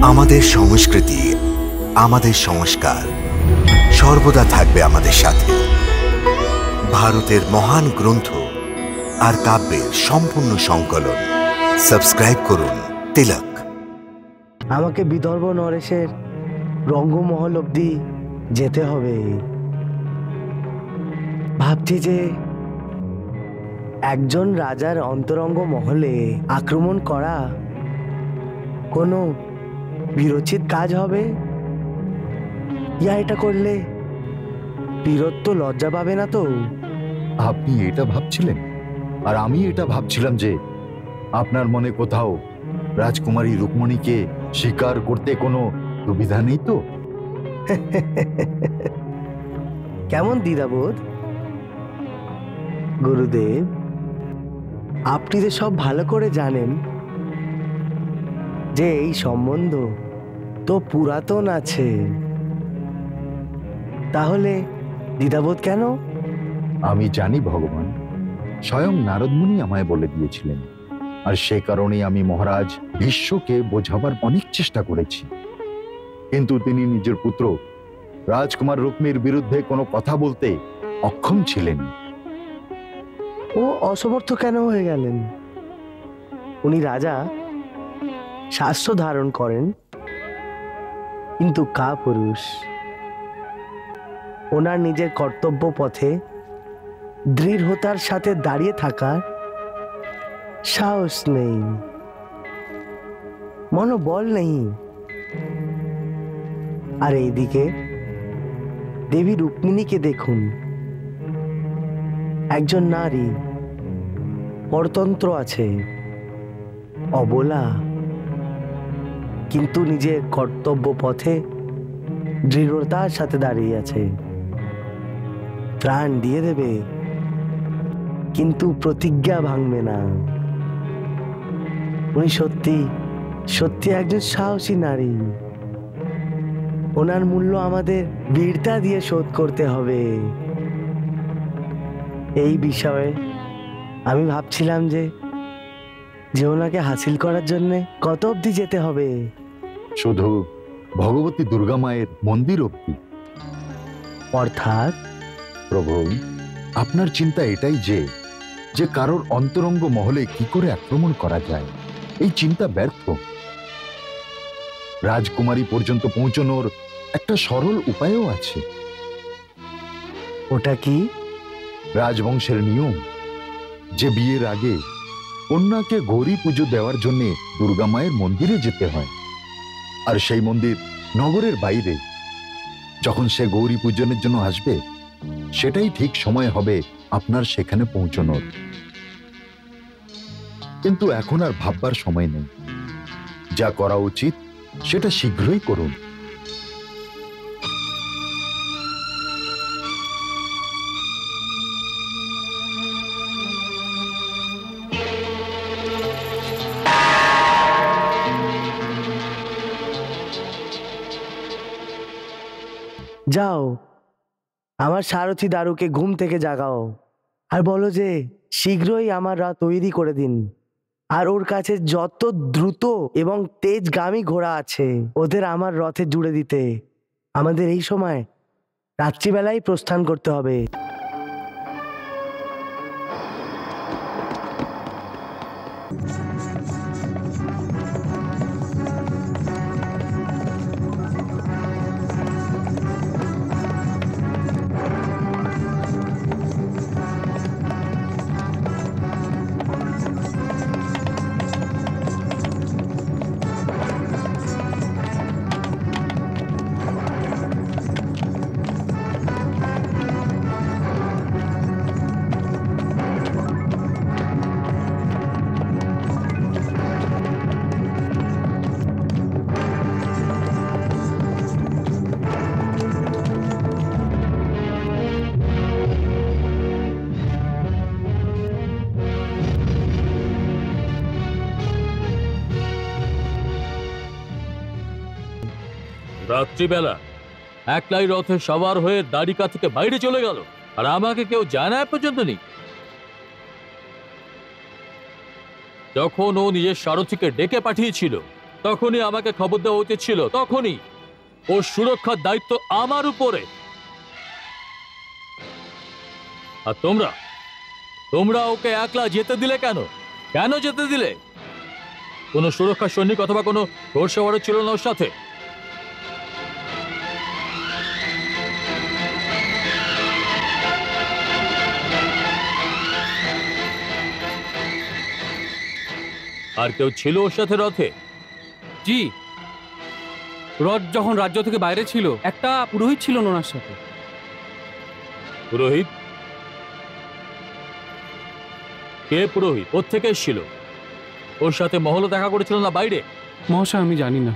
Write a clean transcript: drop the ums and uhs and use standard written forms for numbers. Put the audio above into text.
আমাদের সংস্কৃতি, আমাদের সংস্কার সর্বদা থাকবে আমাদের সাথে। ভারতের মহান গ্রন্থ আর কাব্যের সম্পূর্ণ সংকলন। সাবস্ক্রাইব করুন তিলক। আমাকে বিদর্ভ নরেশের রঙ্গমহল অবধি যেতে হবে। ভাবছি যে একজন রাজার অন্তরঙ্গ মহলে আক্রমণ করা কোনো বিরোচিত কাজ হবে, ইয়া এটা করলে বীরত্ব লজ্জা পাবে না তো? আপনি এটা ভাবছিলেন, আর আমি এটা ভাবছিলাম যে আপনার মনে কোথাও রাজকুমারী রুক্মণীকে স্বীকার করতে কোনো সুবিধা নেই তো? কেমন দ্বিধাবোধ? গুরুদেব, আপনি তো সব ভালো করে জানেন যে এই সম্বন্ধ তো পুরাতন আছে, তাহলে দ্বিধাবোধ কেন? আমি জানি ভগবান, স্বয়ং নারদমুনি আমায় বলে দিয়েছিলেন, আর সে কারণে আমি মহারাজ ভীষ্মকে বোঝাবার অনেক চেষ্টা করেছি, কিন্তু তিনি নিজের পুত্র রাজকুমার রুক্মির বিরুদ্ধে কোনো কথা বলতে অক্ষম ছিলেন। ও অসমর্থ কেন হয়ে গেলেন? উনি রাজা, শাস্ত্র ধারণ করেন, কিন্তু কাপুরুষ। ওনার নিজের কর্তব্য পথে দৃঢ়তার সাথে দাঁড়িয়ে থাকার সাহস নেই, মনোবল নেই। আর এইদিকে দেবী রুক্মিণীকে দেখুন, একজন নারী, পরতন্ত্র আছে, অবলা, কিন্তু নিজের কর্তব্য পথে দৃঢ়তার সাথে দাঁড়িয়ে আছে। প্রাণ দিয়ে দেবে, কিন্তু প্রতিজ্ঞা ভাঙবে না। উনি সত্যি সত্যি একজন সাহসী নারী। ওনার মূল্য আমাদের বীরতা দিয়ে শোধ করতে হবে। এই বিষয়ে আমি ভাবছিলাম যে ওনাকে হাসিল করার জন্য কত অবধি যেতে হবে? শুধু ভগবতী দুর্গা মায়ের মন্দির অবধি। অর্থাৎ? প্রভু, আপনার চিন্তা এটাই যে কারোর অন্তরঙ্গ মহলে কি করে আক্রমণ করা যায়, এই চিন্তা ব্যর্থ। রাজকুমারী পর্যন্ত পৌঁছানোর একটা সরল উপায়ও আছে। ওটা কি? রাজবংশের নিয়ম যে বিয়ের আগে কন্যাকে গৌরী পুজো দেওয়ার জন্য দুর্গা মায়ের মন্দিরে যেতে হয়, আর সেই মন্দির নগরের বাইরে। যখন সে গৌরী পূজনের জন্য আসবে, সেটাই ঠিক সময় হবে আপনার সেখানে পৌঁছানোর। কিন্তু এখন আর ভাববার সময় নেই। যা করা উচিত সেটা শীঘ্রই করুন। যাও, আমার সারথি দারুকে ঘুম থেকে জাগাও আর বলো যে শীঘ্রই আমার রথ তৈরি করে দিন। আর ওর কাছে যত দ্রুত এবং তেজগামী ঘোড়া আছে, ওদের আমার রথে জুড়ে দিতে। আমাদের এই সময় রাত্রিবেলায় প্রস্থান করতে হবে। রাত্রিবেলা একলাই রথে সবার হয়ে দ্বারিকা থেকে বাইরে চলে গেল, আর আমাকে কেউ জানায় পর্যন্ত নেই। যখন ও নিজের সারথীকে ডেকে পাঠিয়েছিল তখনই আমাকে খবর দেওয়া উচিত ছিল, তখনই। ওর সুরক্ষার দায়িত্ব আমার উপরে। আর তোমরা ওকে একলা যেতে দিলে কেন? কেন যেতে দিলে? কোনো সুরক্ষা সৈনিক অথবা কোনো ঘোড়সওয়ারও ছিল না ওর সাথে? আর কেউ ছিল ওর সাথে রথে? জি, রথ যখন রাজ্য থেকে বাইরে ছিল, একটা পুরোহিত ছিল ওনার সাথে। পুরোহিত? কে পুরোহিত? ওর থেকে এসেছিল? ওর সাথে মহলে দেখা করেছিল না বাইরে? মহাশয়, আমি জানি না।